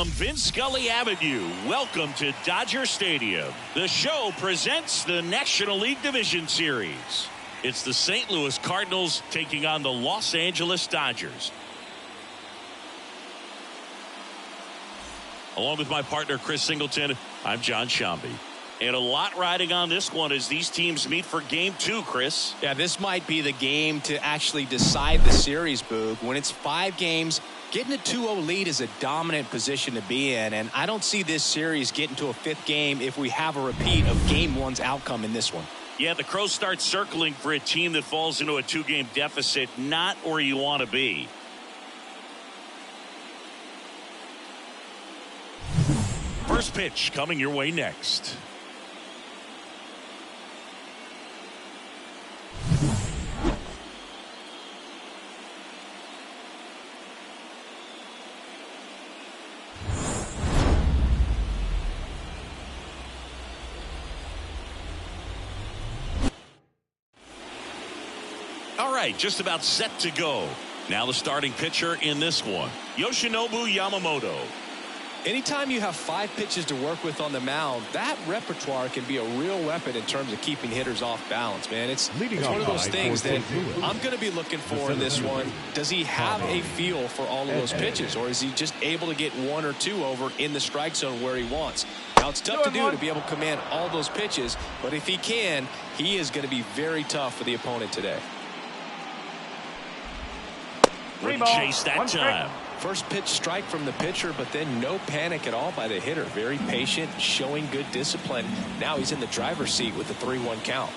From Vince Scully Avenue, welcome to Dodger Stadium. The show presents the National League Division Series. It's the St. Louis Cardinals taking on the Los Angeles Dodgers. Along with my partner, Chris Singleton, I'm John Shambi. And a lot riding on this one as these teams meet for Game 2, Chris. Yeah, this might be the game to actually decide the series, Boog. When it's 5 games, getting a 2-0 lead is a dominant position to be in, and I don't see this series getting to a 5th game if we have a repeat of Game 1's outcome in this one. Yeah, the Crows start circling for a team that falls into a 2-game deficit, not where you want to be. First pitch coming your way next. All right, just about set to go. Now the starting pitcher in this one, Yoshinobu Yamamoto. Anytime you have 5 pitches to work with on the mound, that repertoire can be a real weapon in terms of keeping hitters off balance, man. It's one of those things that I'm going to be looking for in this one. Does he have a feel for all of those pitches, or is he just able to get 1 or 2 over in the strike zone where he wants? Now, it's tough to do to be able to command all those pitches, but if he can, he is going to be very tough for the opponent today. Wouldn't chase that time. First pitch strike from the pitcher, but then no panic at all by the hitter. Very patient, showing good discipline. Now he's in the driver's seat with the 3-1 count.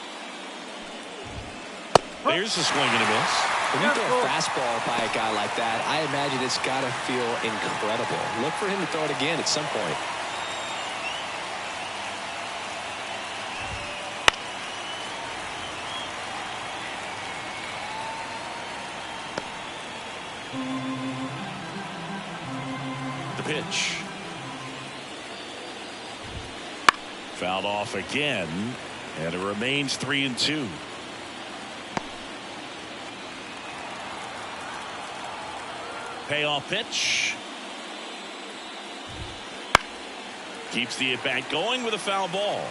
There's a swing and a miss. When you throw a fastball by a guy like that, I imagine it's got to feel incredible. Look for him to throw it again at some point. Pitch. Fouled off again, and it remains 3-2. Payoff pitch. Keeps the at-bat going with a foul ball.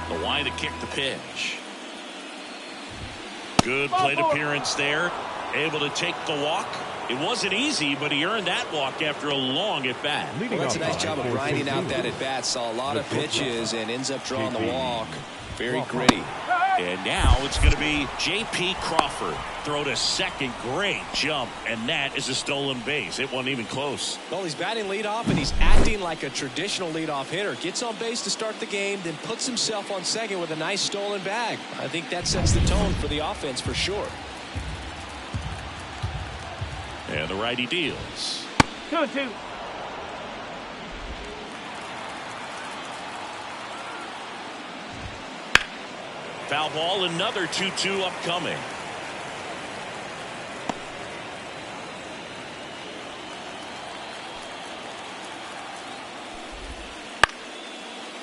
The line to kick the pitch. Good plate appearance there. Able to take the walk. It wasn't easy, but he earned that walk after a long at-bat. Well, that's a nice job of grinding out that at-bat. Saw a lot of pitches and ends up drawing the walk. Very gritty. And now it's going to be J.P. Crawford. Throw to second. Great jump. And that is a stolen base. It wasn't even close. Well, he's batting leadoff, and he's acting like a traditional leadoff hitter. Gets on base to start the game, then puts himself on second with a nice stolen bag. I think that sets the tone for the offense for sure. And the righty deals. 2-2. Foul ball, another 2-2 upcoming.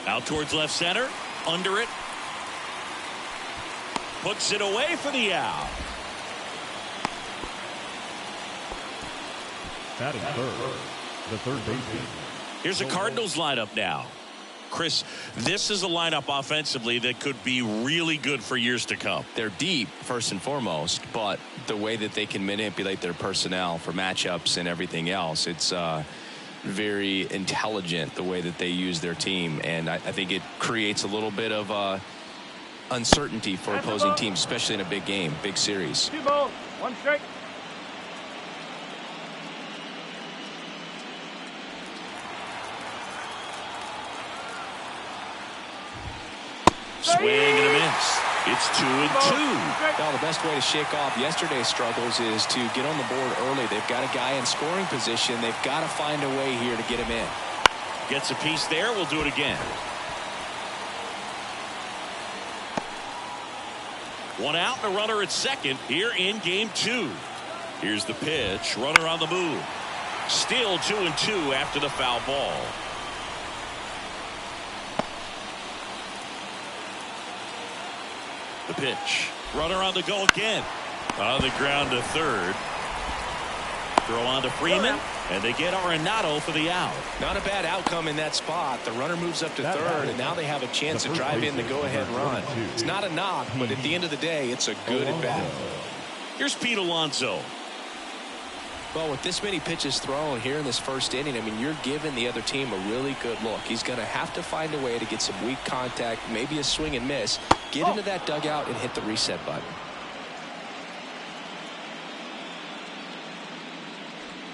Out towards left center, under it. Puts it away for the out. That is third. The third baseman. Here's the Cardinals lineup now. Chris, this is a lineup offensively that could be really good for years to come. They're deep, first and foremost, but the way that they can manipulate their personnel for matchups and everything else, it's very intelligent the way that they use their team, and I think it creates a little bit of uncertainty for opposing teams, especially in a big game, big series. 2 balls, 1 strike. Swing and a miss. It's 2-2. Now, the best way to shake off yesterday's struggles is to get on the board early. They've got a guy in scoring position. They've got to find a way here to get him in. Gets a piece there. We'll do it again. One out and a runner at second here in Game 2. Here's the pitch. Runner on the move. Still 2-2 after the foul ball. The pitch. Runner on the go again. On the ground to third. Throw on to Freeman, and they get Arenado for the out. Not a bad outcome in that spot. The runner moves up to third, and now they have a chance to drive in the go-ahead run. It's not a knock, but at the end of the day, it's a good at-bat. Here's Pete Alonso. Well, with this many pitches thrown here in this first inning, I mean, you're giving the other team a really good look. He's going to have to find a way to get some weak contact, maybe a swing and miss, get into that dugout and hit the reset button.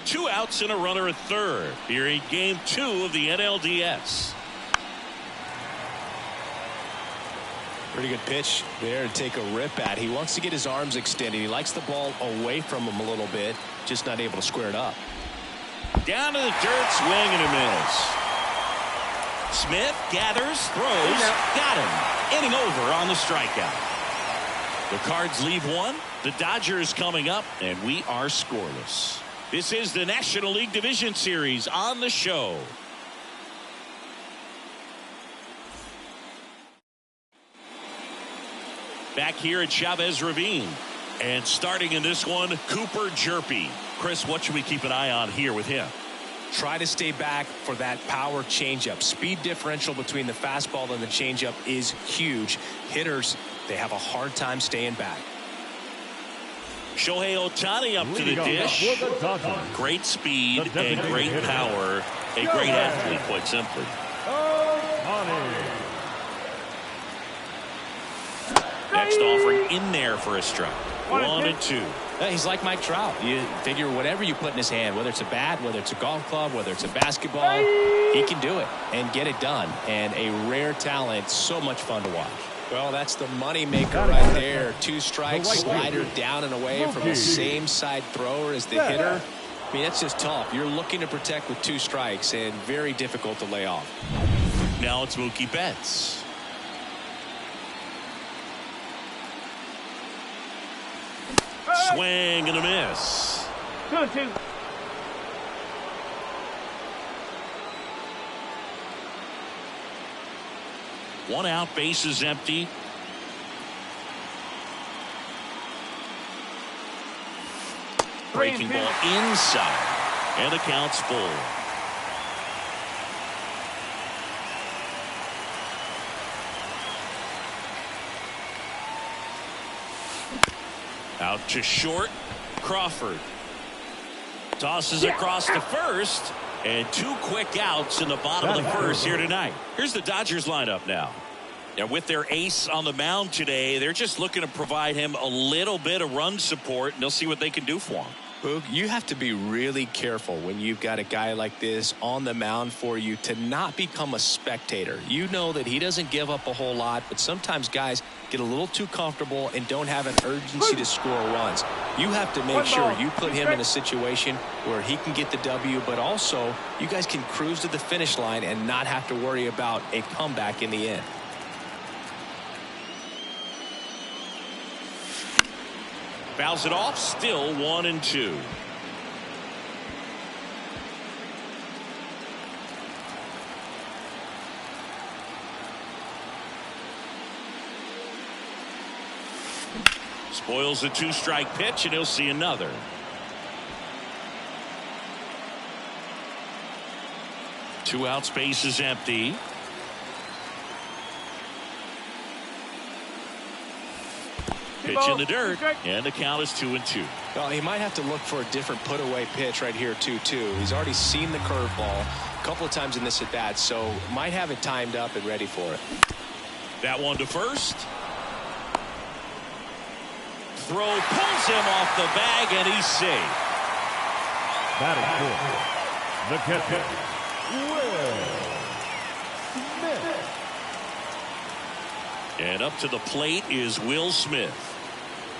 2 outs and a runner at third here in game 2 of the NLDS. Pretty good pitch there to take a rip at. He wants to get his arms extended. He likes the ball away from him a little bit, just not able to square it up. Down to the dirt, swing and a miss. Smith gathers, throws, got him. Inning over on the strikeout. The Cards leave one. The Dodgers coming up, and we are scoreless. This is the National League Division Series on the show. Back here at Chavez Ravine. And starting in this one, Cooper Jerpy. Chris, what should we keep an eye on here with him? Try to stay back for that power changeup. Speed differential between the fastball and the changeup is huge. Hitters, they have a hard time staying back. Shohei Ohtani up to the dish. Great speed and great power. A great athlete, quite simply. Next offering in there for a strike. 1-2. He's like Mike Trout. You figure whatever you put in his hand, whether it's a bat, whether it's a golf club, whether it's a basketball, he can do it and get it done. And a rare talent, so much fun to watch. Well, that's the money maker right there. 2 strikes, slider down and away from the same side thrower as the hitter. I mean, that's just tough. You're looking to protect with 2 strikes and very difficult to lay off. Now it's Mookie Betts. Swing and a miss. 2-2. One out, bases empty. Breaking ball inside, and the count's full. Out to short, Crawford. Tosses across to first. And 2 quick outs in the bottom of the first here tonight. Here's the Dodgers lineup now. And with their ace on the mound today, they're just looking to provide him a little bit of run support, and they'll see what they can do for him. Boog, you have to be really careful when you've got a guy like this on the mound for you to not become a spectator. You know that he doesn't give up a whole lot, but sometimes guys get a little too comfortable and don't have an urgency to score runs. You have to make sure you put him in a situation where he can get the W, but also you guys can cruise to the finish line and not have to worry about a comeback in the end. Fouls it off, still 1-2. Spoils the 2-strike pitch, and he'll see another. Two outs, base is empty. Pitch in the dirt, and the count is 2-2. Well, he might have to look for a different put-away pitch right here, 2-2. He's already seen the curveball a couple of times in this at-bat, so might have it timed up and ready for it. That one to first. Throw pulls him off the bag, and he's safe. Batting fourth, the catcher, Will Smith. And up to the plate is Will Smith.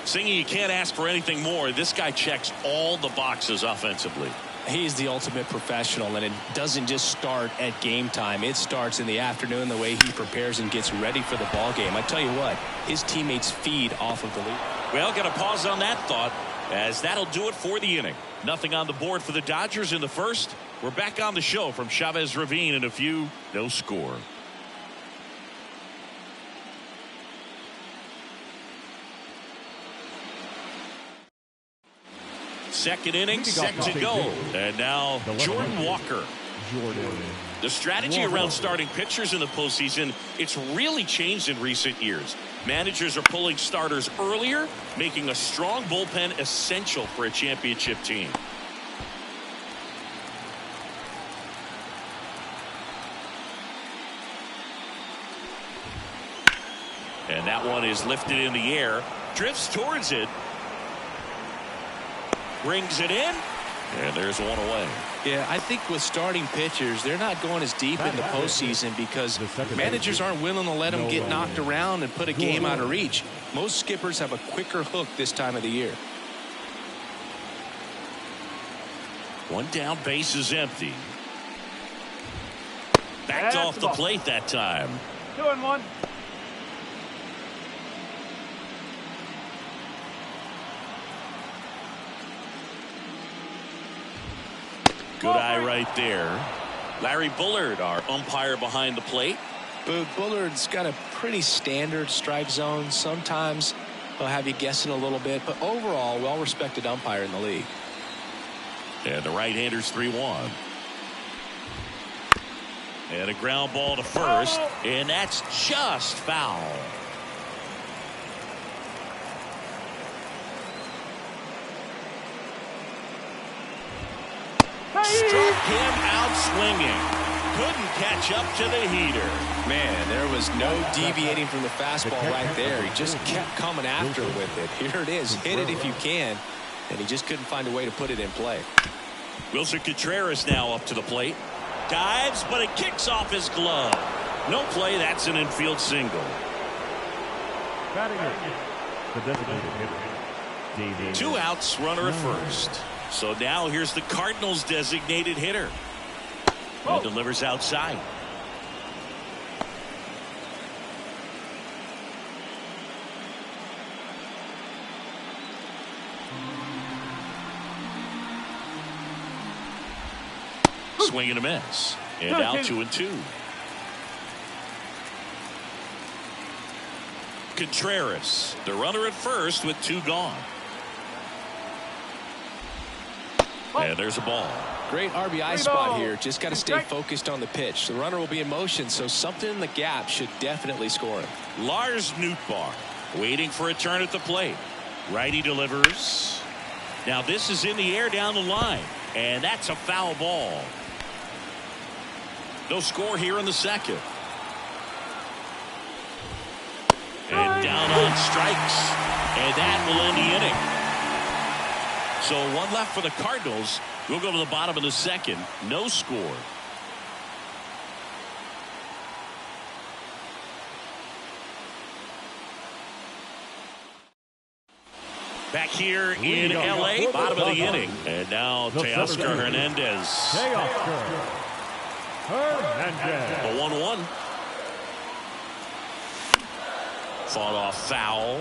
Singy, you can't ask for anything more. This guy checks all the boxes offensively. He's the ultimate professional, and it doesn't just start at game time. It starts in the afternoon, the way he prepares and gets ready for the ball game. I tell you what, his teammates feed off of the lead. Well, got to pause on that thought, as that'll do it for the inning. Nothing on the board for the Dodgers in the first. We're back on the show from Chavez Ravine in a few. No score. second inning set to go. And now Jordan Walker. The strategy around starting pitchers in the postseason, it's really changed in recent years. Managers are pulling starters earlier, making a strong bullpen essential for a championship team. And that one is lifted in the air, drifts towards it, brings it in, and there's one away. Yeah, I think with starting pitchers, they're not going as deep in the postseason because managers aren't willing to let them get knocked around and put a game out of reach. Most skippers have a quicker hook this time of the year. One down, base is empty. Backed off the plate that time. 2-1. Good eye right there. Larry Bullard, our umpire behind the plate. But Bullard's got a pretty standard strike zone. Sometimes he'll have you guessing a little bit, but overall, well-respected umpire in the league. And the right-hander's 3-1. And a ground ball to first, and that's just foul. Struck him out swinging. Couldn't catch up to the heater. Man, there was no deviating from the fastball right there. He just kept coming after with it. Here it is. Hit it if you can. And he just couldn't find a way to put it in play. Wilson Contreras now up to the plate. Dives, but it kicks off his glove. No play. That's an infield single. Batting it, the designated hitter. 2 outs, runner at first. So now here's the Cardinals designated hitter. And delivers outside. Swing and a miss. And now 2-2. Contreras, the runner at first with 2 gone. And there's a ball. Great RBI spot here. Just got to stay focused on the pitch. The runner will be in motion, so something in the gap should definitely score him. Lars Nootbaar waiting for a turn at the plate. Righty delivers. Now this is in the air down the line, and that's a foul ball. No score here in the second. And down on strikes, and that will end the inning. So 1 left for the Cardinals. We'll go to the bottom of the second. No score. Back here in L.A., bottom of the inning. And now Teoscar Hernandez. The 1-1. Fought off foul.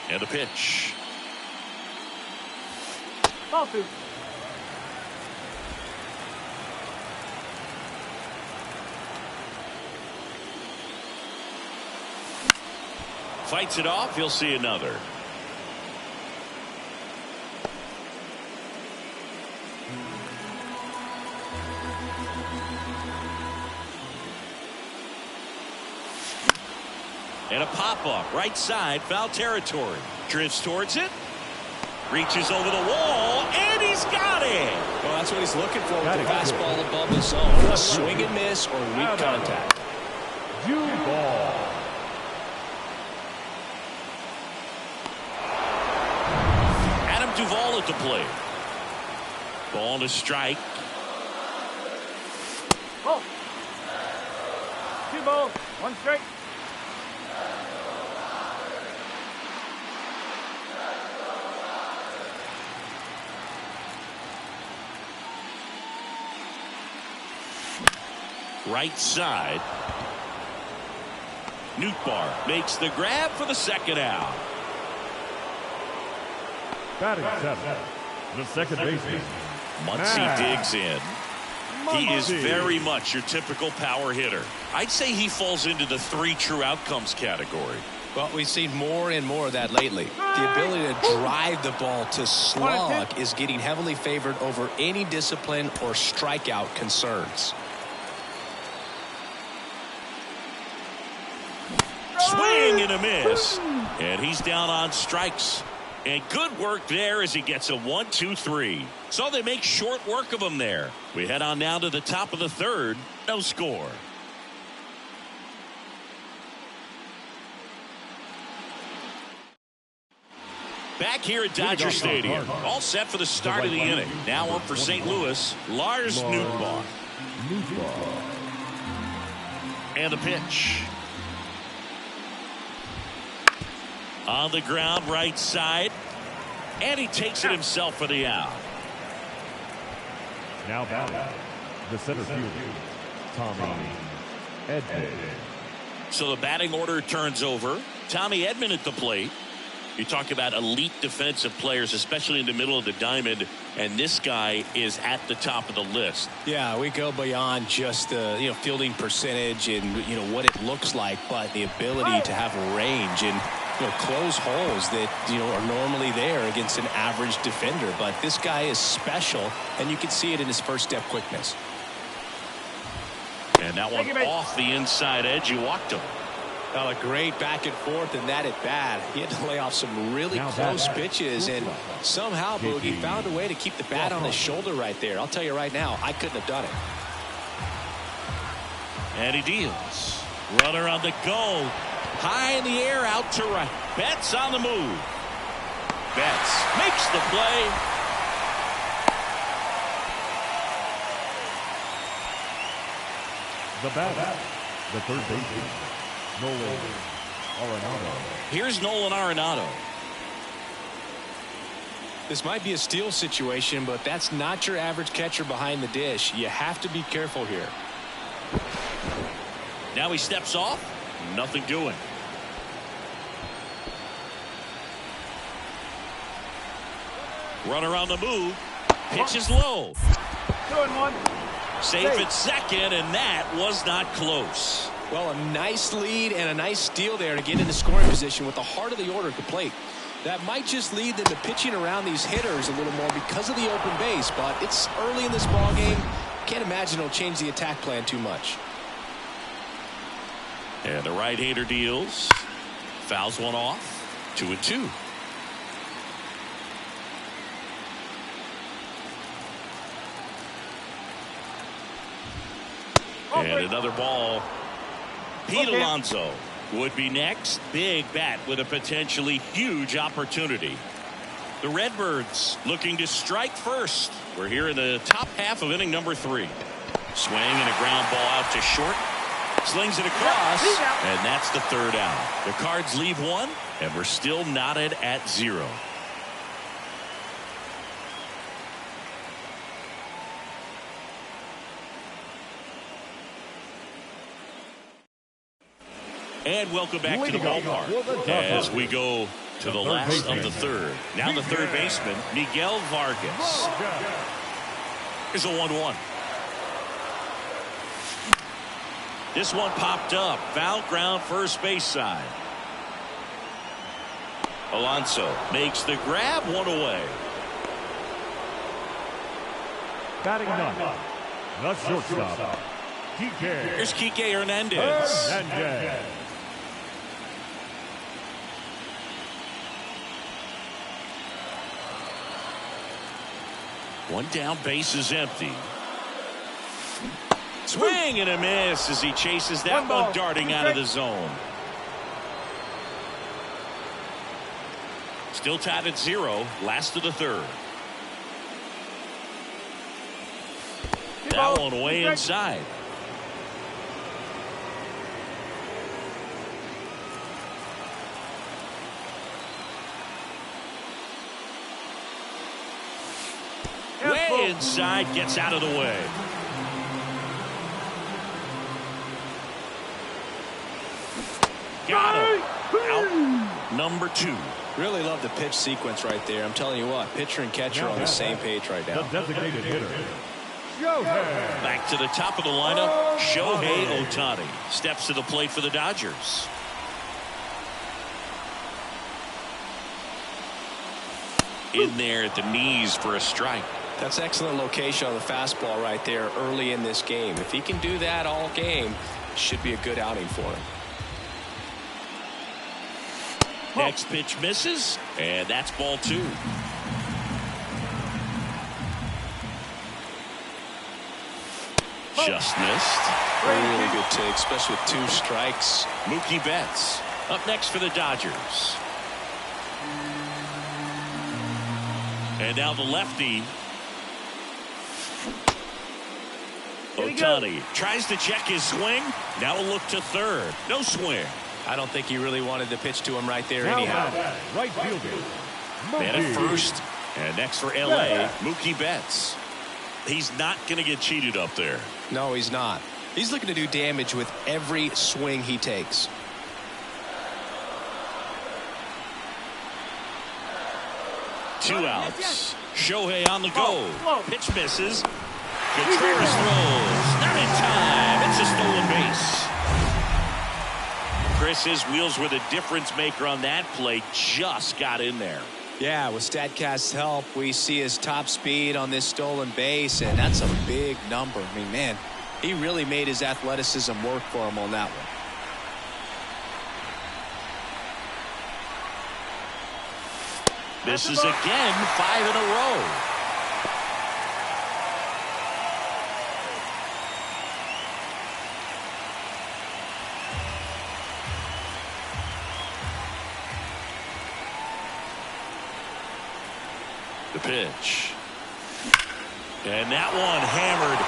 And the pitch. Ball 2. Fights it off. He'll see another. And a pop-up right side, foul territory. Drifts towards it. Reaches over the wall, and he's got it. Well, that's what he's looking for with the fastball above the zone. Swing and miss or weak contact. Ball. Adam Duvall at the plate. Ball to strike. Ball. 2 balls, 1 strike. Right side. Nootbaar makes the grab for the second out. Batting 7. The second baseman. Muncy digs in. He is very much your typical power hitter. I'd say he falls into the 3 true outcomes category. Well, we've seen more and more of that lately. The ability to drive the ball to slog is getting heavily favored over any discipline or strikeout concerns. Swing and a miss. And he's down on strikes. And good work there as he gets a 1-2-3. So they make short work of him there. We head on now to the top of the 3rd. No score. Back here at Dodger Stadium. All set for the start of the inning. Now up for St. Louis, Lars Nootbaar. And the pitch. On the ground, right side. And he takes it himself for the out. Now batting, the center fielder, Tommy Edman. So the batting order turns over. Tommy Edman at the plate. You talk about elite defensive players, especially in the middle of the diamond, and this guy is at the top of the list. Yeah, we go beyond just the fielding percentage and what it looks like, but the ability to have range and close holes that are normally there against an average defender. But this guy is special, and you can see it in his first step quickness. And that one off the inside edge. You walked him. Oh, a great back and forth, and that at bat. He had to lay off some really close pitches, and somehow Boogie found a way to keep the bat on his shoulder right there. I'll tell you right now, I couldn't have done it. And he deals. Runner on the go. High in the air, out to right. Betts on the move. Betts makes the play. The batter, the third baseman, Nolan Arenado. Here's Nolan Arenado. This might be a steal situation, but that's not your average catcher behind the dish. You have to be careful here. Now he steps off. Nothing doing. Runner on the move. Pitch is low. 2-1. Safe at second, and that was not close. Well, a nice lead and a nice steal there to get into scoring position with the heart of the order at the plate. That might just lead them to pitching around these hitters a little more because of the open base, but it's early in this ball game. Can't imagine it'll change the attack plan too much. And the right-hander deals. Fouls one off. 2-2. And another ball. Pete Alonso would be next. Big bat with a potentially huge opportunity. The Redbirds looking to strike first. We're here in the top half of inning number 3. Swing and a ground ball out to short. Slings it across, and that's the 3rd out. The Cards leave 1, and we're still knotted at 0. And welcome back to the ballpark as we go to the last of the 3rd. Now the third baseman, Miguel Vargas. Here's a 1-1. This one popped up. Foul ground first base side. Alonso makes the grab, 1 away. Batting ninth, the shortstop, Kike. Here's Kike Hernandez. One down, base is empty. Swing and a miss as he chases that one darting out of the zone. Still tied at 0, last of the 3rd. That one way inside. Way inside, gets out of the way. Got him. Out number 2. Really love the pitch sequence right there. I'm telling you what, pitcher and catcher on the same page right now. The designated hitter, Back to the top of the lineup, Shohei Ohtani steps to the plate for the Dodgers. In there at the knees for a strike. That's excellent location on the fastball right there early in this game. If he can do that all game, should be a good outing for him. Next pitch misses, and that's ball 2. Just missed. Really good take, especially with 2 strikes. Mookie Betts up next for the Dodgers. And now the lefty. Ohtani tries to check his swing. Now a look to third. No swing. I don't think he really wanted to pitch to him right there anyhow. Right fielder. Man at first. And next for LA, Mookie Betts. He's not going to get cheated up there. No, he's not. He's looking to do damage with every swing he takes. Two outs. Shohei on the go. Pitch misses. Contreras throws. Not in time. It's a stolen base. Chris, his wheels were the difference maker on that play. Just got in there. Yeah, with StatCast's help, we see his top speed on this stolen base, and that's a big number. I mean, man, he really made his athleticism work for him on that one. Misses again, 5 in a row. The pitch. And that one hammered.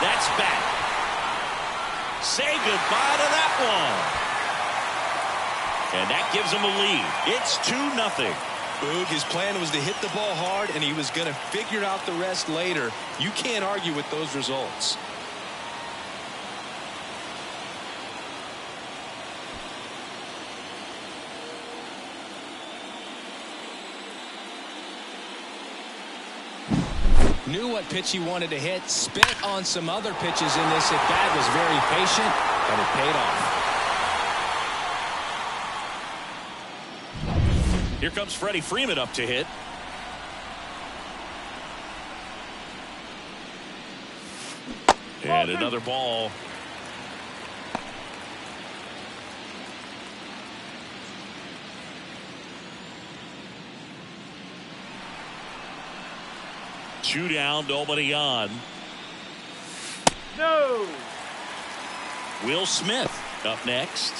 That's back. Say goodbye to that one. And that gives him a lead. It's 2-0. Boog, his plan was to hit the ball hard, and he was going to figure out the rest later. You can't argue with those results. Knew what pitch he wanted to hit, spit on some other pitches in this at-bat, was very patient, and it paid off. Here comes Freddie Freeman up to hit. And another ball. Two down, nobody on. No. Will Smith up next.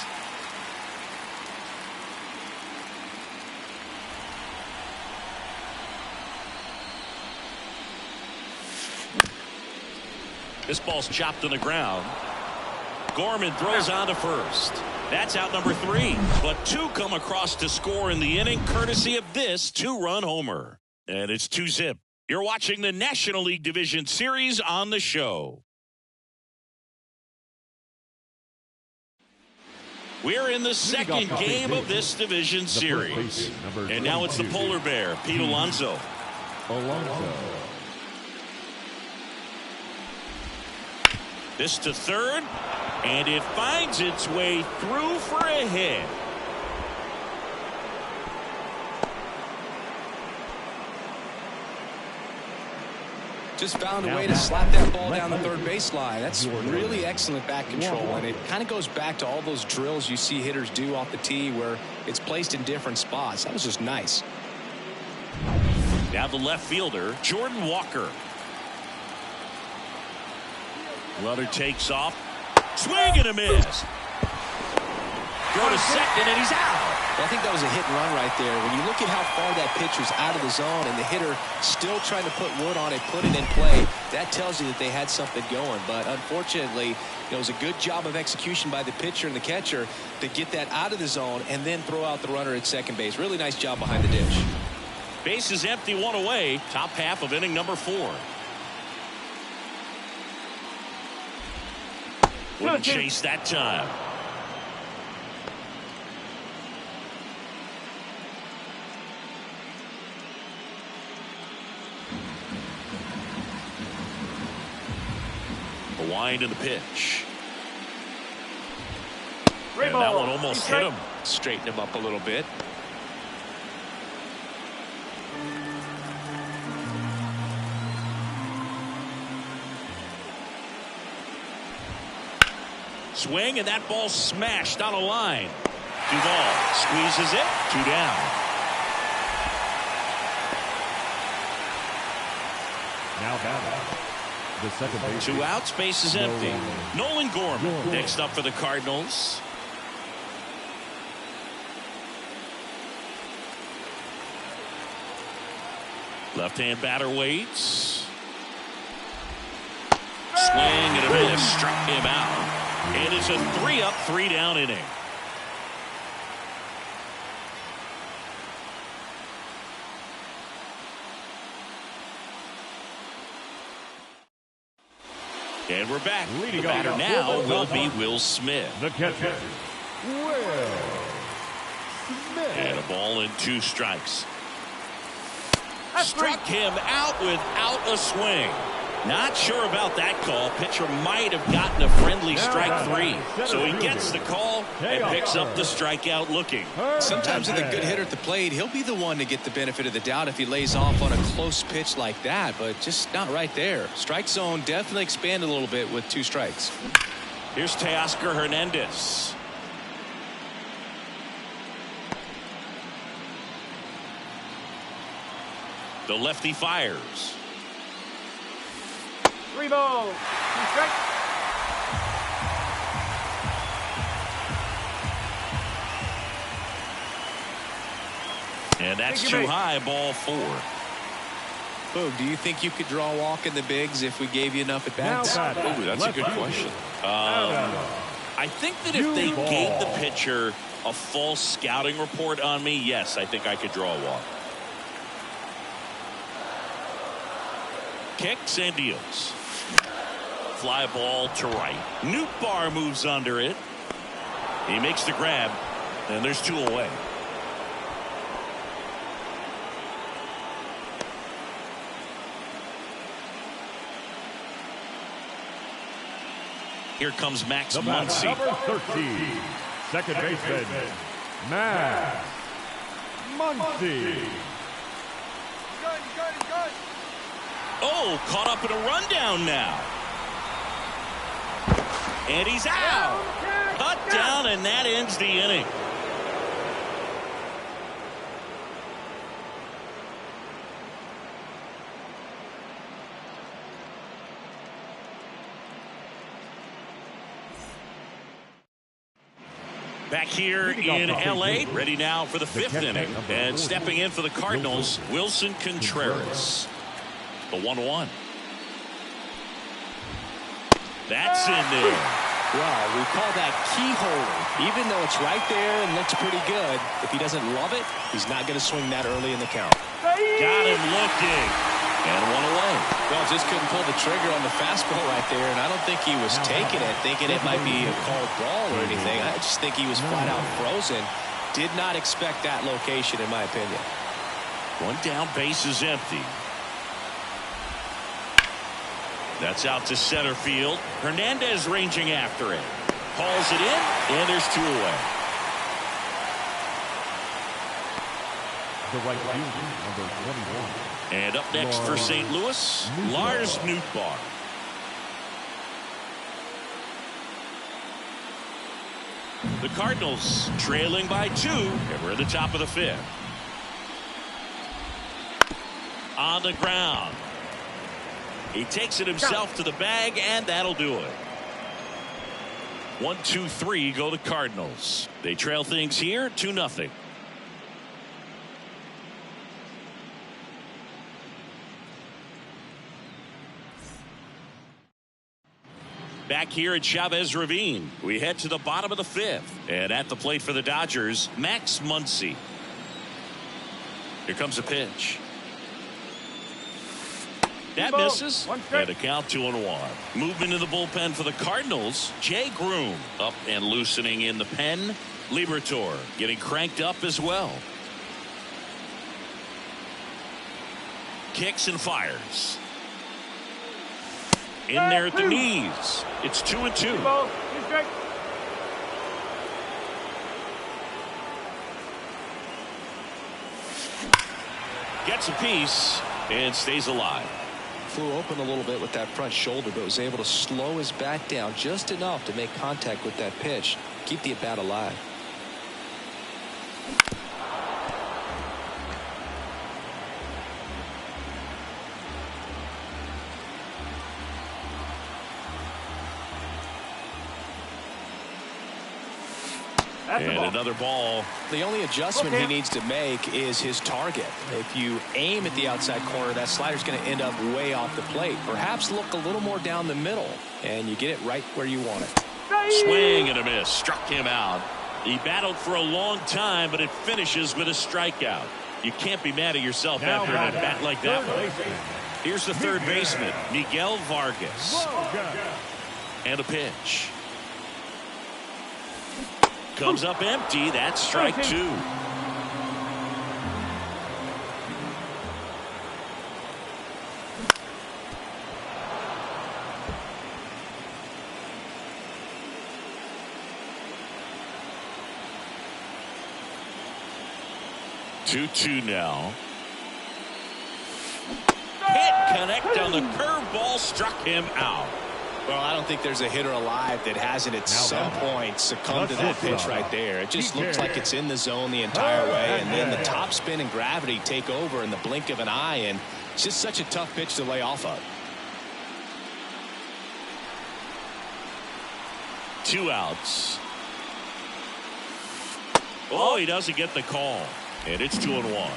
This ball's chopped to the ground. Gorman throws on to first. That's out number 3. But 2 come across to score in the inning, courtesy of this 2-run homer. And it's 2-zip. You're watching the National League Division Series on the show. We're in the second game of this division series. And now it's the polar bear, Pete Alonso. This to third, and it finds its way through for a hit. Just found a way to slap that ball down the third baseline. That's really excellent back control, and it kind of goes back to all those drills you see hitters do off the tee where it's placed in different spots. That was just nice. Now the left fielder, Jordan Walker. Runner takes off. Swing and a miss. Throw to second, and he's out. Well, I think that was a hit and run right there. When you look at how far that pitch was out of the zone and the hitter still trying to put wood on it, put it in play, that tells you that they had something going. But unfortunately, it was a good job of execution by the pitcher and the catcher to get that out of the zone and then throw out the runner at second base. Really nice job behind the dish. Base is empty, 1 away. Top half of inning number 4. Wouldn't chase that time. The wind and the pitch. And that one almost hit him. Straighten him up a little bit. Swing, and that ball smashed on a line. Duvall squeezes it. 2 down. Now batting. The second base. 2 outs, base is empty. Nolan Gorman next up for the Cardinals. Left-hand batter waits. Swing and a miss, struck him out. And it's a 3-up, 3-down inning. And we're back. The batter now will be Will Smith. The catcher, Will Smith. And a ball and 2 strikes. Struck him out without a swing. Not sure about that call. Pitcher might have gotten a friendly strike 3. So he gets the call and picks up the strikeout looking. Sometimes with a good hitter at the plate, he'll be the one to get the benefit of the doubt if he lays off on a close pitch like that, but just not right there. Strike zone definitely expanded a little bit with 2 strikes. Here's Teoscar Hernandez. The lefty fires. 3 balls, 2 strikes. And that's too high, ball 4. Boog, do you think you could draw a walk in the bigs if we gave you enough at bats? Ooh, that's a good question. I think that if they gave the pitcher a false scouting report on me, yes, I think I could draw a walk. Kicks and deals. Fly ball to right. Nootbaar moves under it. He makes the grab, and there's 2 away. Here comes Max Muncy. Number 13, second baseman, Max Muncy. Oh, caught up in a rundown now. And he's out. Cut down, and that ends the inning. Back here in L.A., ready now for the 5th inning. And stepping in for the Cardinals, Wilson Contreras. The 1-1. That's in there. Well, we call that keyhole. Even though it's right there and looks pretty good, if he doesn't love it, he's not going to swing that early in the count. Got him looking. And 1 away. Well, just couldn't pull the trigger on the fastball right there, and I don't think he was taking it, thinking it might be a called ball or anything. I just think he was flat out frozen. Did not expect that location, in my opinion. 1 down, base is empty. That's out to center field. Hernandez ranging after it. Hauls it in, and there's 2 away. The right fielder, number 21. And up next for St. Louis, Lars Nootbaar. The Cardinals trailing by 2, and we're at the top of the 5th. On the ground. He takes it himself to the bag, and that'll do it. 1, 2, 3 go the Cardinals. They trail things here 2-0. Back here at Chavez Ravine, we head to the bottom of the 5th. And at the plate for the Dodgers, Max Muncy. Here comes a pitch. That misses, and a count 2-1. Movement in the bullpen for the Cardinals. Jay Groom up and loosening in the pen. Liberatore getting cranked up as well. Kicks and fires. in there at the knees. It's 2-2. Ball, 2 strikes. Gets a piece and stays alive. Flew open a little bit with that front shoulder, but was able to slow his bat down just enough to make contact with that pitch. Keep the at-bat alive. And another ball. The only adjustment he needs to make is his target. If you aim at the outside corner, that slider's going to end up way off the plate. Perhaps look a little more down the middle, and you get it right where you want it. Swing and a miss. Struck him out. He battled for a long time, but it finishes with a strikeout. You can't be mad at yourself after an at-bat like that one. Here's the third baseman, Miguel Vargas. And a pitch. Comes up empty. That's strike 2. Two now. Hit connect on the curveball, struck him out. Well, I don't think there's a hitter alive that hasn't at some point succumbed to that pitch right there. It just looks like it's in the zone the entire way, and then the top spin and gravity take over in the blink of an eye, and it's just such a tough pitch to lay off of. 2 outs. Oh, he doesn't get the call, and it's 2-1.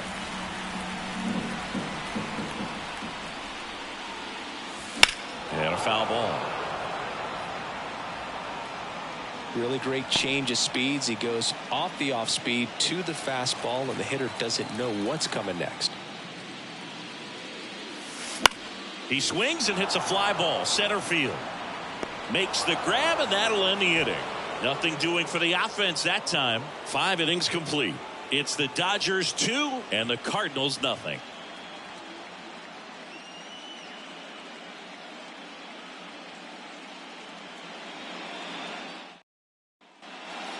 And a foul ball. Really great change of speeds. He goes off the off speed to the fastball, and the hitter doesn't know what's coming next. He swings and hits a fly ball center field. Makes the grab, and that'll end the inning. Nothing doing for the offense that time. 5 innings complete. It's the Dodgers 2 and the Cardinals nothing.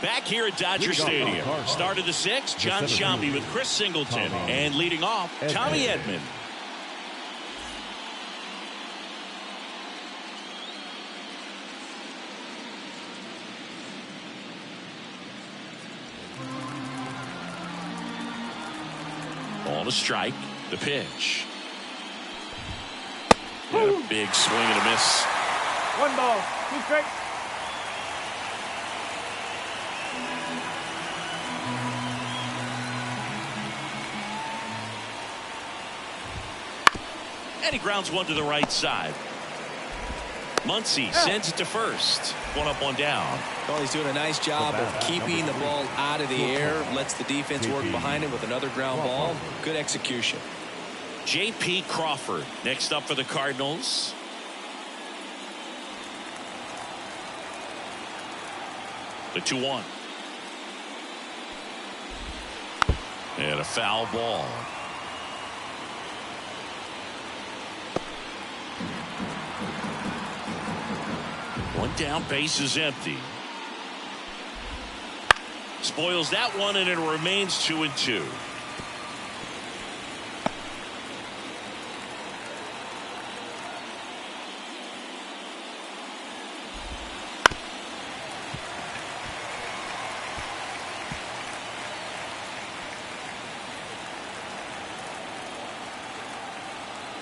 Back here at Dodger Stadium. Started the 6th, John Sciambi with Chris Singleton. And leading off, Tommy Edman. On a strike, the pitch. And a big swing and a miss. 1 ball, 2 strikes. And he grounds one to the right side. Muncy sends it to first. 1 up, 1 down. Well, he's doing a nice job of keeping the ball out of the air. Lets the defense work behind it with another ground ball. Good execution. J.P. Crawford next up for the Cardinals. The 2-1. And a foul ball. One down, base is empty. Spoils that one, and it remains 2-2.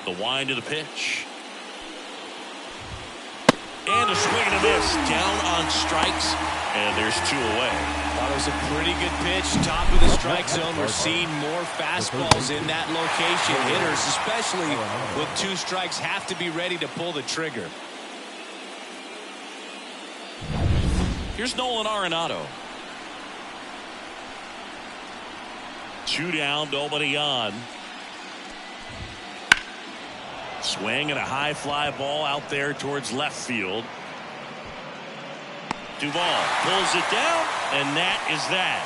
The wind of the pitch. And a swing and a miss. Down on strikes. And there's 2 away. Thought it was a pretty good pitch. Top of the strike zone. We're seeing more fastballs in that location. Hitters, especially with 2 strikes, have to be ready to pull the trigger. Here's Nolan Arenado. 2 down, nobody on. Swing and a high fly ball out there towards left field. Duvall pulls it down, and that is that.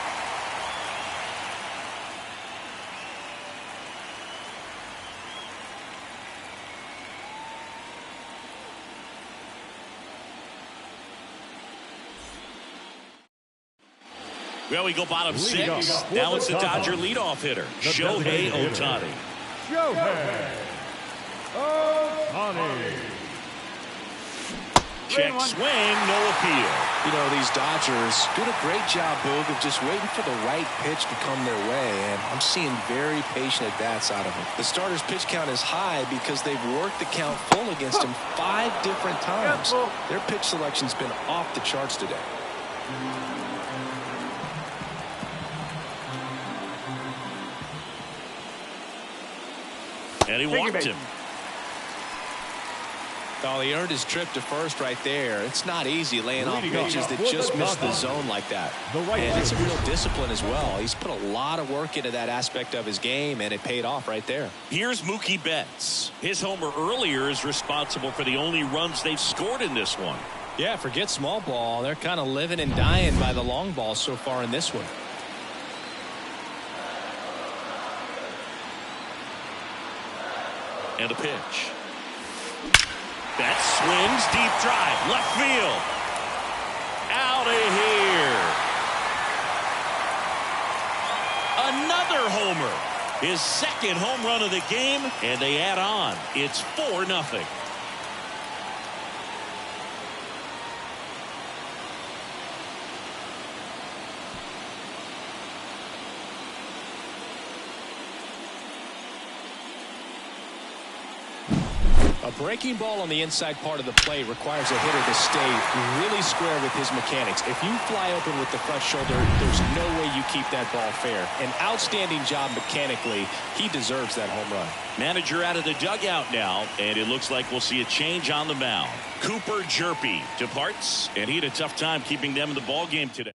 Well, we go bottom 6. Now it's the Dodger leadoff hitter, Shohei Ohtani. Shohei Ohtani. Check swing, no appeal. You know, these Dodgers doing a great job, Boog, of just waiting for the right pitch to come their way, and I'm seeing very patient at-bats out of them. The starter's pitch count is high because they've worked the count full against him 5 different times. Their pitch selection's been off the charts today. And he walked him. Oh, he earned his trip to first right there. It's not easy laying off pitches that just miss the zone like that. And it's a real discipline as well. He's put a lot of work into that aspect of his game, and it paid off right there. Here's Mookie Betts. His homer earlier is responsible for the only runs they've scored in this one. Yeah, forget small ball. They're kind of living and dying by the long ball so far in this one. And a pitch. That swings, deep drive, left field. Out of here. Another homer. His second home run of the game, and they add on. It's 4-0. A breaking ball on the inside part of the plate requires a hitter to stay really square with his mechanics. If you fly open with the front shoulder, there's no way you keep that ball fair. An outstanding job mechanically. He deserves that home run. Manager out of the dugout now, and it looks like we'll see a change on the mound. Cooper Jerpy departs, and he had a tough time keeping them in the ball game today.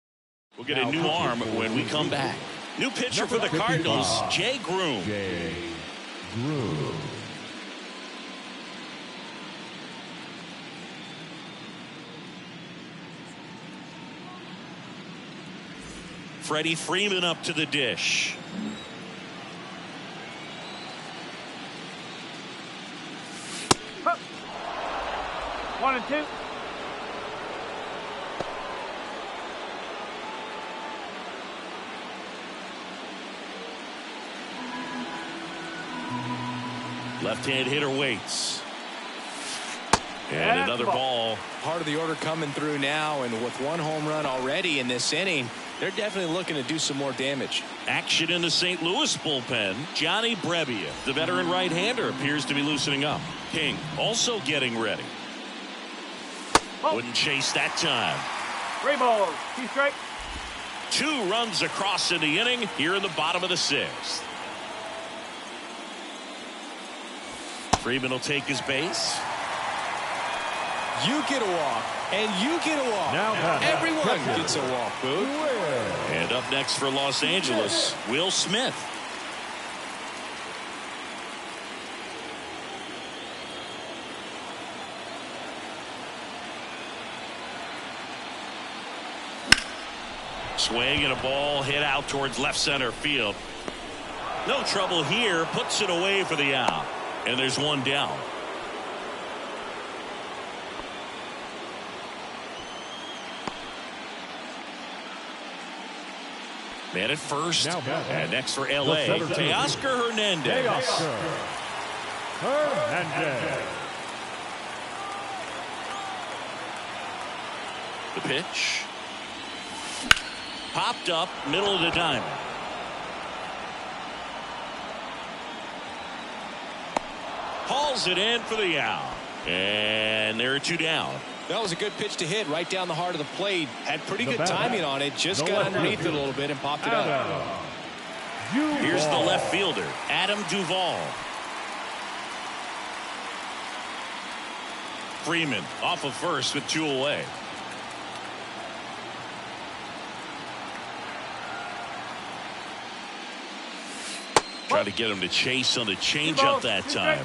We'll get a new arm when we come back. New pitcher for the Cardinals, Jay Groom. Freddie Freeman up to the dish. Huh. 1 and 2. Left-hand hitter waits. And another ball. Part of the order coming through now, and with 1 home run already in this inning, they're definitely looking to do some more damage. Action in the St. Louis bullpen. Johnny Brebbia, the veteran right-hander, appears to be loosening up. King also getting ready. Wouldn't chase that time. 3 balls, 2 strikes. 2 runs across in the inning here in the bottom of the 6th. Freeman will take his base. You get a walk, and you get a walk. Now everyone gets a walk, Boog. And up next for Los Angeles, Will Smith. Swing and a ball hit out towards left center field. No trouble here, puts it away for the out. And there's 1 down. Man at first. And next for L.A., Teoscar Hernandez. The pitch. Popped up, middle of the diamond. Hauls it in for the out. And there are 2 down. That was a good pitch to hit right down the heart of the plate. Had pretty good timing on it. Just got underneath it a little bit and popped it up. Here's the left fielder, Adam Duvall. Freeman off of first with 2 away. Try to get him to chase on the changeup that time.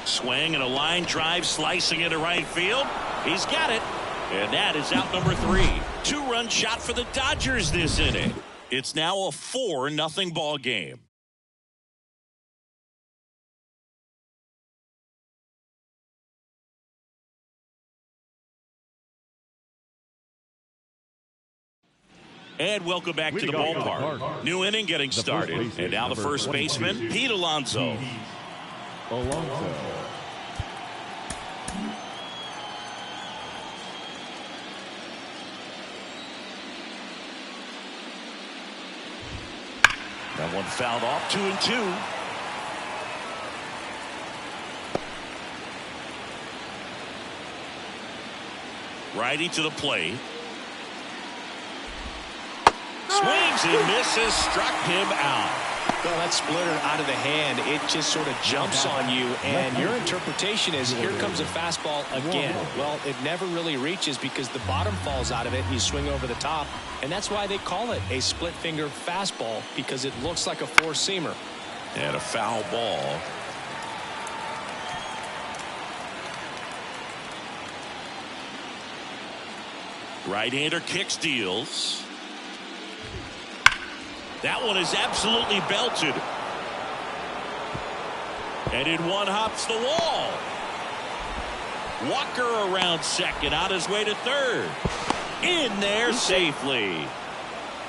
Swing and a line drive slicing into right field. He's got it. And that is out number 3. 2-run shot for the Dodgers this inning. It's now a 4-0 ball game. And welcome back to the ballpark. New inning getting started. And now the first baseman, Pete Alonso. That one fouled off, 2-2. Righty to the plate. Swings and misses, struck him out. Well, that splitter out of the hand, it just sort of jumps on you, and your interpretation is, here comes a fastball again. Well, it never really reaches because the bottom falls out of it, and you swing over the top, and that's why they call it a split-finger fastball, because it looks like a four-seamer. And a foul ball. Right-hander kicks, deals. That one is absolutely belted. And in one hops the wall. Walker around second, on his way to third. In there safely.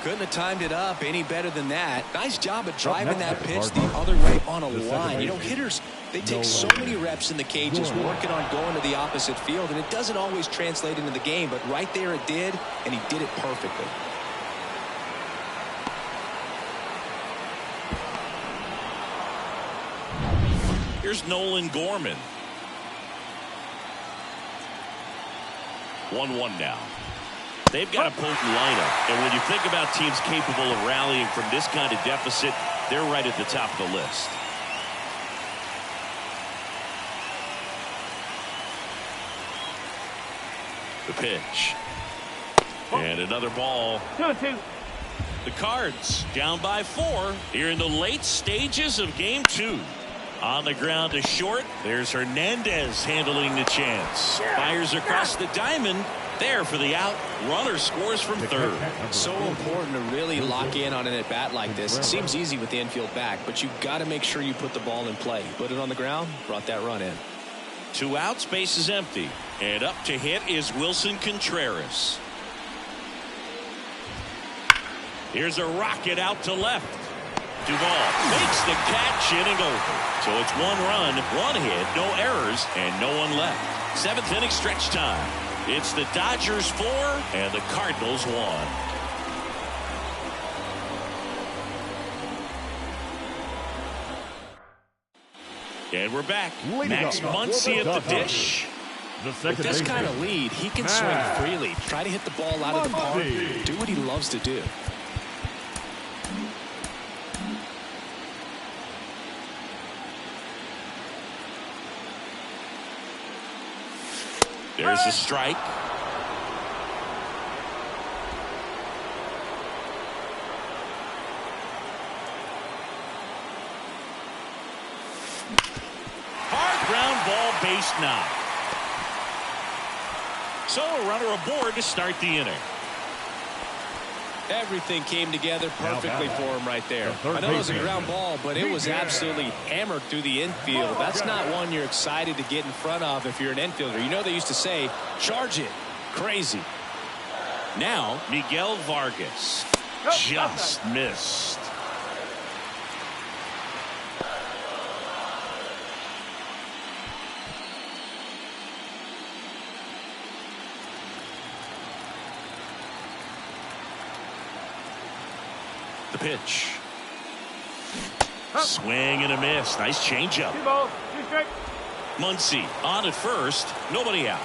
Couldn't have timed it up any better than that. Nice job of driving that pitch the other way on a line. You know, hitters, they take so many reps in the cages working on going to the opposite field, and it doesn't always translate into the game, but right there it did, and he did it perfectly. Here's Nolan Gorman. 1-1 now. They've got a potent lineup, and when you think about teams capable of rallying from this kind of deficit, they're right at the top of the list. The pitch. And another ball. 2-2. The Cards down by 4 here in the late stages of game 2. On the ground to short. There's Hernandez handling the chance. Fires across the diamond. There for the out. Runner scores from third. So important to really lock in on an at-bat like this. It seems easy with the infield back, but you've got to make sure you put the ball in play. Put it on the ground, brought that run in. 2 outs, base is empty. And up to hit is Wilson Contreras. Here's a rocket out to left. Duvall makes the catch, inning over. So it's 1 run, 1 hit, no errors, and no one left. 7th inning stretch time. It's the Dodgers 4 and the Cardinals 1. And we're back. Max Muncy at the dish. With this kind of lead, he can swing freely. Try to hit the ball out of the park. Do what he loves to do. There's a strike. Hard ground ball, base knock. So a runner aboard to start the inning. Everything came together perfectly for him right there. I know it was a ground ball, but it was absolutely hammered through the infield. That's not one you're excited to get in front of if you're an infielder. You know they used to say, charge it. Crazy. Now, Miguel Vargas. Just missed. The pitch. Swing and a miss. Nice changeup. 2 balls, 2 strikes. Muncy on at first. Nobody out.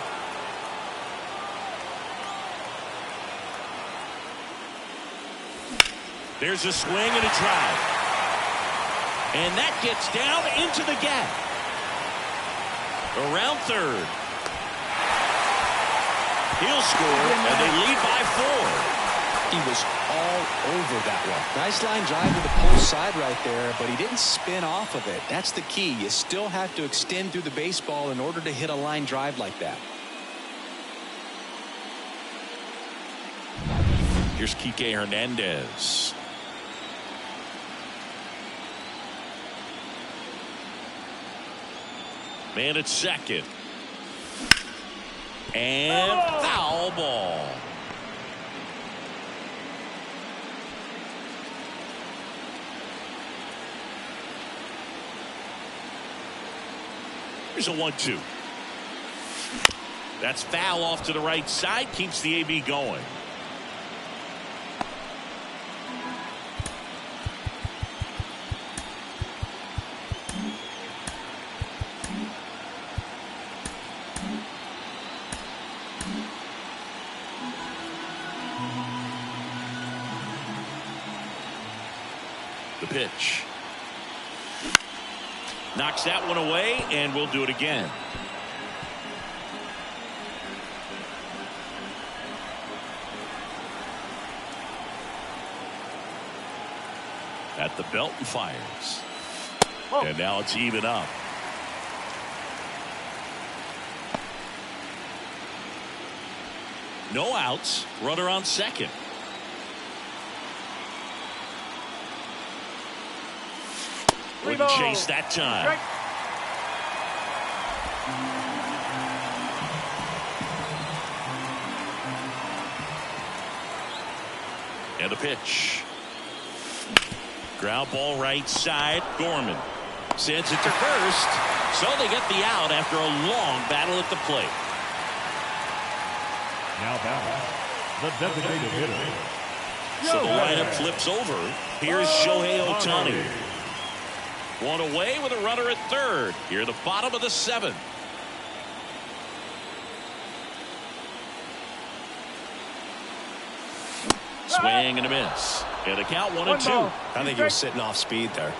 There's a swing and a drive. And that gets down into the gap. Around third. He'll score, and they lead by 4. He was all over that one. Nice line drive to the pull side right there, but he didn't spin off of it. That's the key. You still have to extend through the baseball in order to hit a line drive like that. Here's Kike Hernandez. Man at second. And foul ball. Here's a 1-2. That's foul off to the right side. Keeps the AB going. The pitch. Knocks that one away, and we'll do it again. At the belt and fires. Oh. And now it's even up. No outs. Runner on second. Wouldn't chase that time. Strike. And the pitch. Ground ball right side. Gorman sends it to first. So they get the out after a long battle at the plate. Now batting, the designated hitter. So the lineup flips over. Here's Shohei Ohtani. One away with a runner at third. Here, the bottom of the seventh. Swing and a miss. And the count 1-2. I think he was sitting off speed there.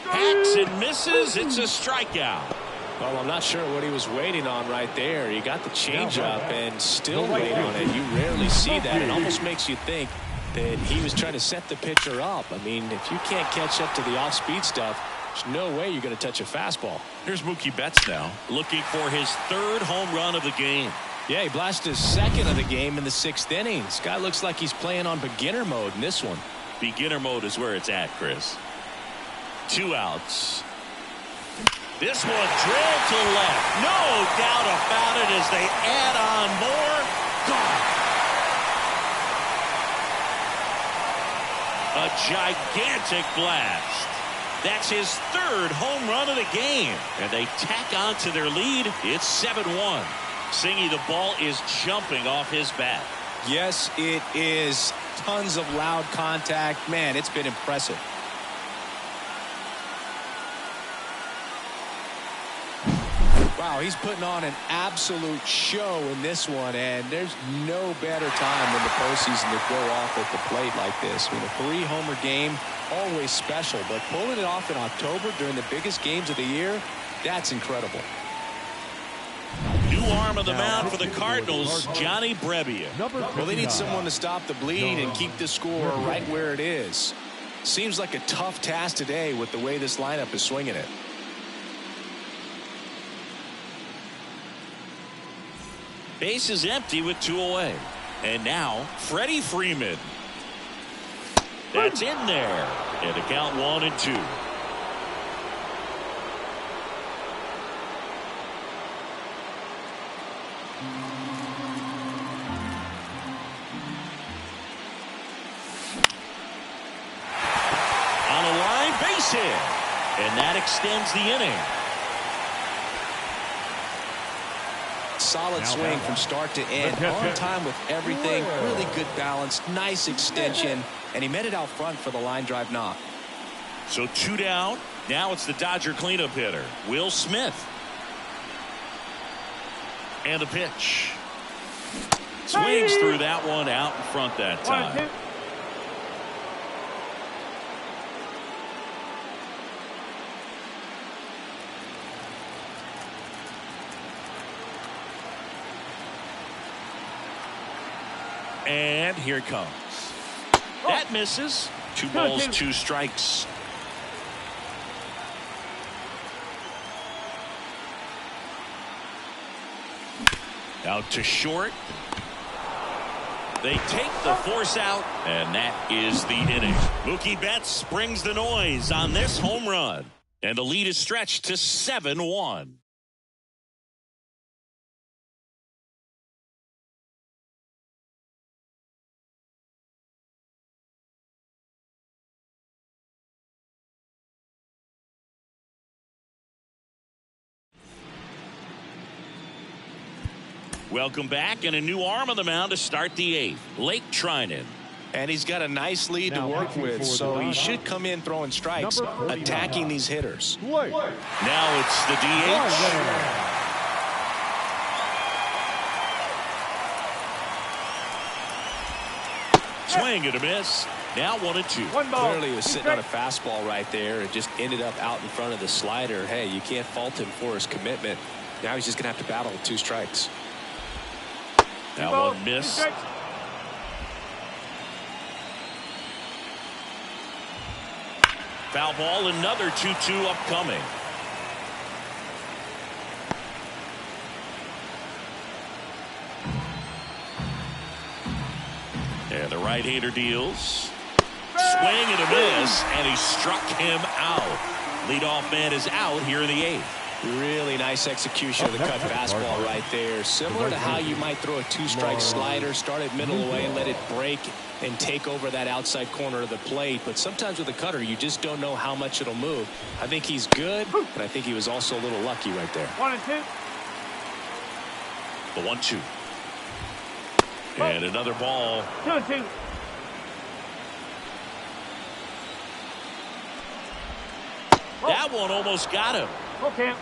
Hacks and misses. It's a strikeout. Well, I'm not sure what he was waiting on right there. He got the changeup and still wait on it. You rarely see that. It almost makes you think that he was trying to set the pitcher up. I mean, if you can't catch up to the off-speed stuff, there's no way you're going to touch a fastball. Here's Mookie Betts now, looking for his third home run of the game. Yeah, he blasted his second of the game in the 6th inning. This guy looks like he's playing on beginner mode in this one. Beginner mode is where it's at, Chris. 2 outs. This one drilled to left. No doubt about it as they add on more. Gone. A gigantic blast. That's his third home run of the game. And they tack on to their lead. It's 7-1. Singy, the ball is jumping off his bat. Yes, it is. Tons of loud contact. Man, it's been impressive. Wow, he's putting on an absolute show in this one, and there's no better time than the postseason to go off at the plate like this. I mean, a 3-homer game, always special, but pulling it off in October during the biggest games of the year, that's incredible. New arm of the mound for the Cardinals, Johnny Brebbia. Well, they need someone to stop the bleed and keep the score right where it is. Seems like a tough task today with the way this lineup is swinging it. Base is empty with 2 away. And now, Freddie Freeman. That's in there. And the count 1-2. On a line, base hit. And that extends the inning. Solid swing from start to end, on time with everything, really good balance, nice extension, and he met it out front for the line drive knock. So 2 down. Now it's the Dodger cleanup hitter, Will Smith. And the pitch. Swings through that one out in front that time. 1-2. And here it comes. That misses. 2 balls, 2 strikes. Out to short. They take the force out, and that is the inning. Mookie Betts brings the noise on this home run, and the lead is stretched to 7-1. Welcome back, and a new arm on the mound to start the 8th. Lake Trinan. And he's got a nice lead to work with, so he should come in throwing strikes, attacking these hitters. Now it's the DH. Swing and a miss. Now 1-2. Clearly he was sitting on a fastball right there and just ended up out in front of the slider. Hey, you can't fault him for his commitment. Now he's just going to have to battle with 2 strikes. Now 1 miss. Foul ball, another 2-2 upcoming. And the right-hander deals. Swing and a miss, and he struck him out. Leadoff man is out here in the 8th. Really nice execution of the cut fastball right there. Similar to how you might throw a 2-strike slider, start it middle away, let it break and take over that outside corner of the plate. But sometimes with a cutter, you just don't know how much it'll move. I think he's good, but I think he was also a little lucky right there. 1-2. The 1-2. And another ball. 2-2. That one almost got him. Okay.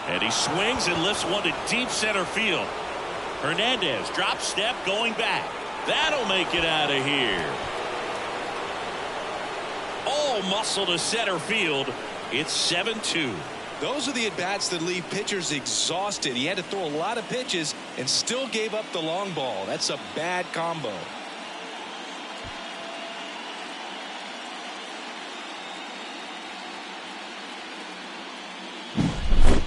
And he swings and lifts one to deep center field. Hernandez drop step going back. That'll make it out of here. All muscle to center field. It's 7-2. Those are the at-bats that leave pitchers exhausted. He had to throw a lot of pitches and still gave up the long ball. That's a bad combo.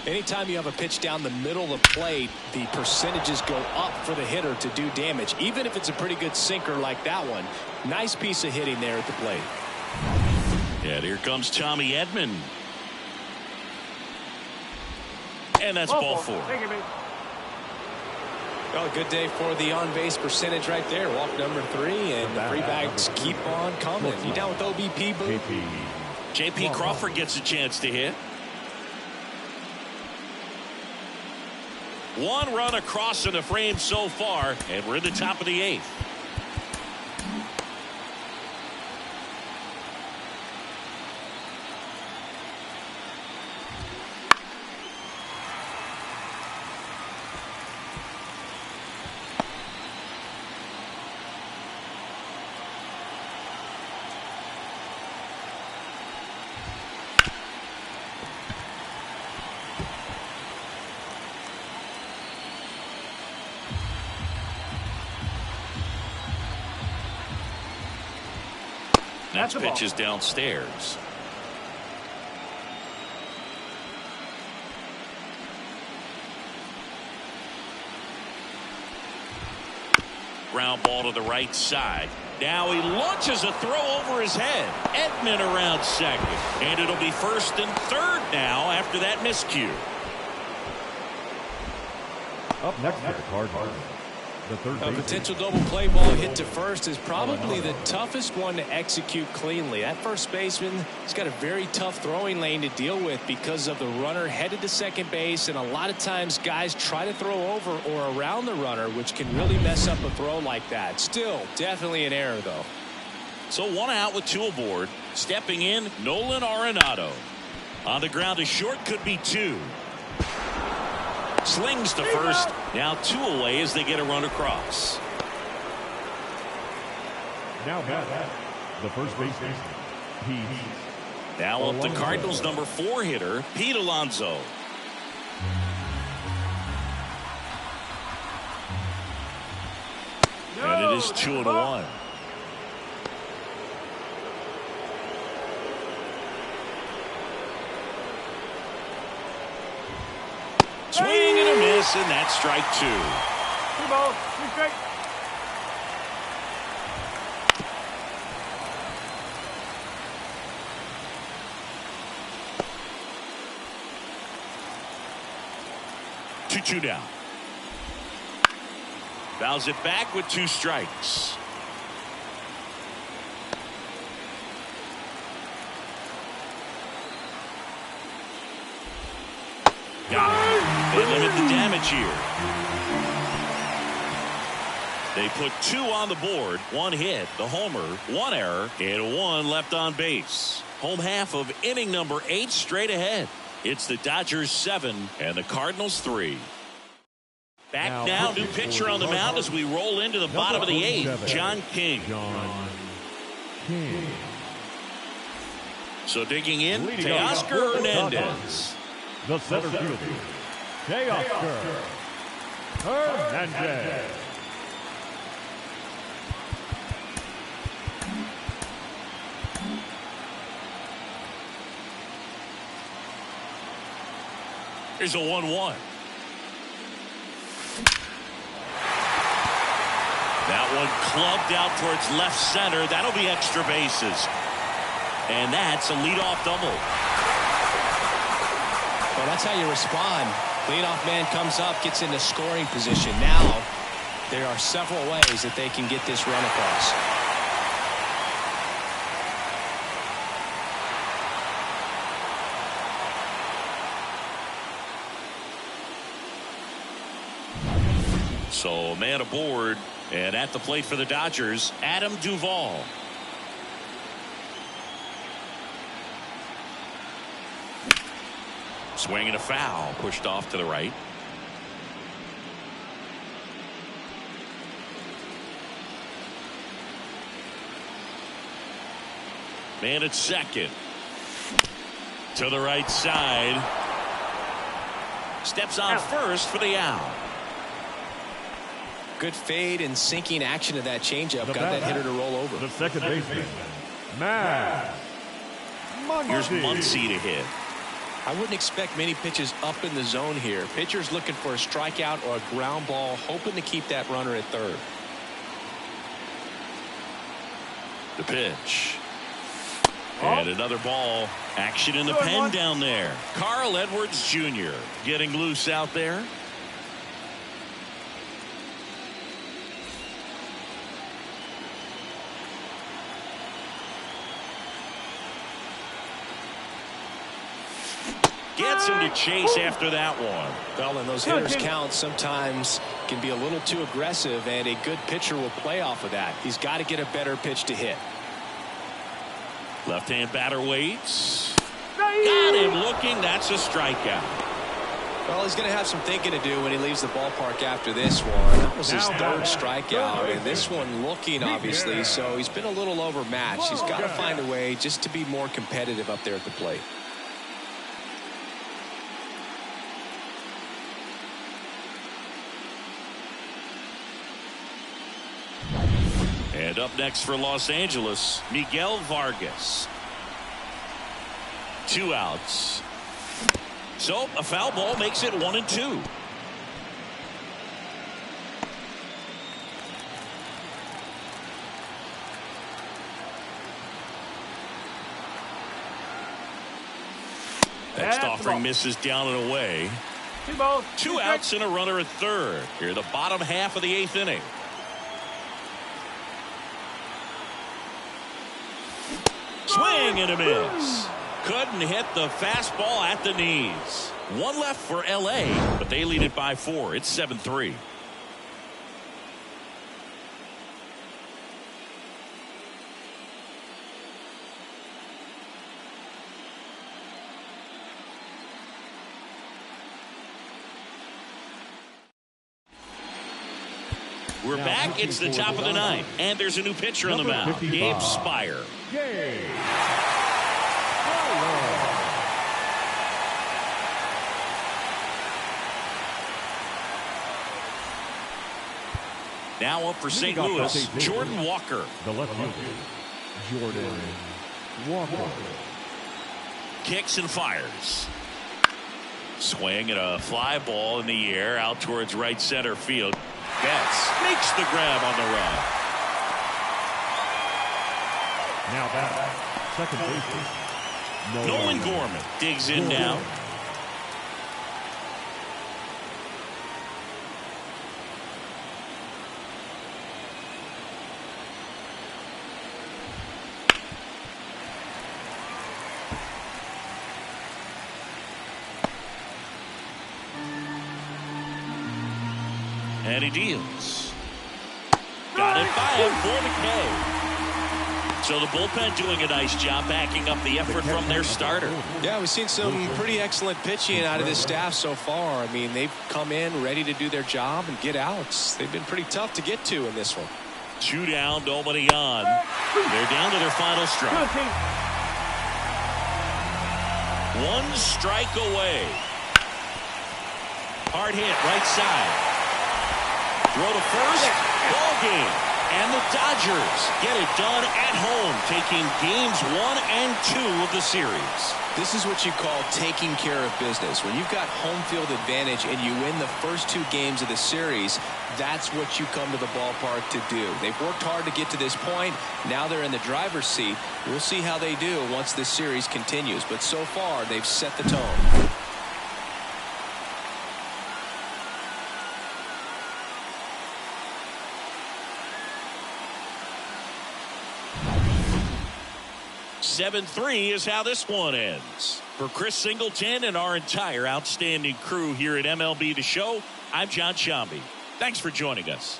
Anytime you have a pitch down the middle of the plate, the percentages go up for the hitter to do damage, even if it's a pretty good sinker like that one. Nice piece of hitting there at the plate. And here comes Tommy Edman. And that's ball 4. Well, a good day for the on-base percentage right there. Walk number 3, and free bags keep on coming. You down with OBP, Boo? J.P. Crawford gets a chance to hit. 1 run across in the frame so far, and we're in the top of the 8th. Next pitch is downstairs. Ground ball to the right side. Now he launches a throw over his head. Edman around second. And it'll be first and third now after that miscue. Up next for the Cardinals. A potential double play ball hit to first is probably the toughest one to execute cleanly. That first baseman has got a very tough throwing lane to deal with because of the runner headed to second base, and a lot of times guys try to throw over or around the runner, which can really mess up a throw like that. Still, definitely an error, though. So 1 out with 2 aboard. Stepping in, Nolan Arenado. On the ground to short, could be 2. Slings to first. Now 2 away as they get a run across. Now the first baseman, Pete Now up the Cardinals' number 4 hitter, Pete Alonso. And it is 2-1. Swing and a miss, and that's strike 2. 2 balls, 2 strikes. Two down. Fouls it back with 2 strikes. Got it. They limit the damage here. They put 2 on the board, 1 hit, the homer, 1 error, and 1 left on base. Home half of inning number 8 straight ahead. It's the Dodgers 7 and the Cardinals 3. Back now, new pitcher on the mound as we roll into the bottom of the 8th, John King. So digging in, Teoscar Hernandez. The center fielder, Teoscar Hernandez. Here's a 1-1. That one clubbed out towards left center. That'll be extra bases. And that's a leadoff double. Well, that's how you respond. Leadoff man comes up, gets into scoring position. Now, there are several ways that they can get this run across. So a man aboard, and at the plate for the Dodgers, Adam Duvall. Swing and a foul, pushed off to the right. Man at second. To the right side. Steps on first for the out. Good fade and sinking action of that changeup. Got that hitter to roll over. The second baseman, Matt Muncy. Here's Muncy to hit. I wouldn't expect many pitches up in the zone here. Pitcher's looking for a strikeout or a ground ball, hoping to keep that runner at third. The pitch. And another ball. Action in the pen down there. Carl Edwards Jr. getting loose out there. Gets him to chase after that one. Well, and those hitters count sometimes can be a little too aggressive, and a good pitcher will play off of that. He's got to get a better pitch to hit. Left-hand batter waits. Got him looking. That's a strikeout. Well, he's going to have some thinking to do when he leaves the ballpark after this one. That was his third strikeout, and this one looking, obviously, so he's been a little overmatched. He's got to find a way just to be more competitive up there at the plate. And up next for Los Angeles, Miguel Vargas. 2 outs. So a foul ball makes it 1-2. Next offering misses down and away. 2 balls. 2 outs and a runner at third. Here the bottom half of the 8th inning. Swing and a miss. Couldn't hit the fastball at the knees. 1 left for LA, but they lead it by 4. It's 7-3. We're back. It's the top of the 9th, and there's a new pitcher on the mound, Gabe Spire. Now up for St. Louis, Jordan Walker. The left fielder, Jordan Walker. Kicks and fires. Swing and a fly ball in the air out towards right center field. Betts makes the grab on the run. Now back, second baseman, Nolan Gorman digs in now. And he deals. Got it by him for the K. So the bullpen doing a nice job backing up the effort from their starter. Yeah, we've seen some pretty excellent pitching out of this staff so far. I mean, they've come in ready to do their job and get outs. They've been pretty tough to get to in this one. 2 down, nobody on. They're down to their final strike. 1 strike away. Hard hit, right side. Throw to first. Ball game. And the Dodgers get it done at home, taking games 1 and 2 of the series. This is what you call taking care of business. When you've got home field advantage and you win the first 2 games of the series, that's what you come to the ballpark to do. They've worked hard to get to this point. Now they're in the driver's seat. We'll see how they do once this series continues. But so far, they've set the tone. (7-3) is how this one ends. For Chris Singleton and our entire outstanding crew here at MLB The Show, I'm John Shambi. Thanks for joining us.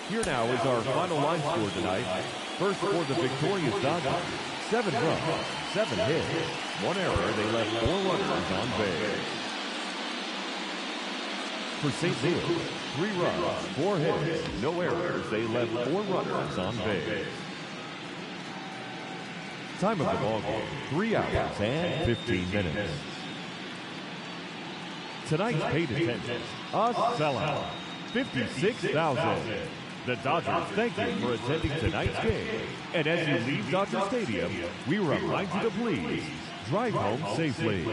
Here now is our final line score tonight. First for the victorious Dodgers, 7 runs, 7 hits, 1 error. They left 4 runners on base. For St. Louis, 3 runs, 4 hits, no errors. They left 4 runners on base. Time of the ball game, 3 hours and 15 minutes. Tonight's paid attendance, a sellout, 56,000. The Dodgers thank you for attending tonight's game. And as you leave Dodger Stadium, we remind you to please drive home safely.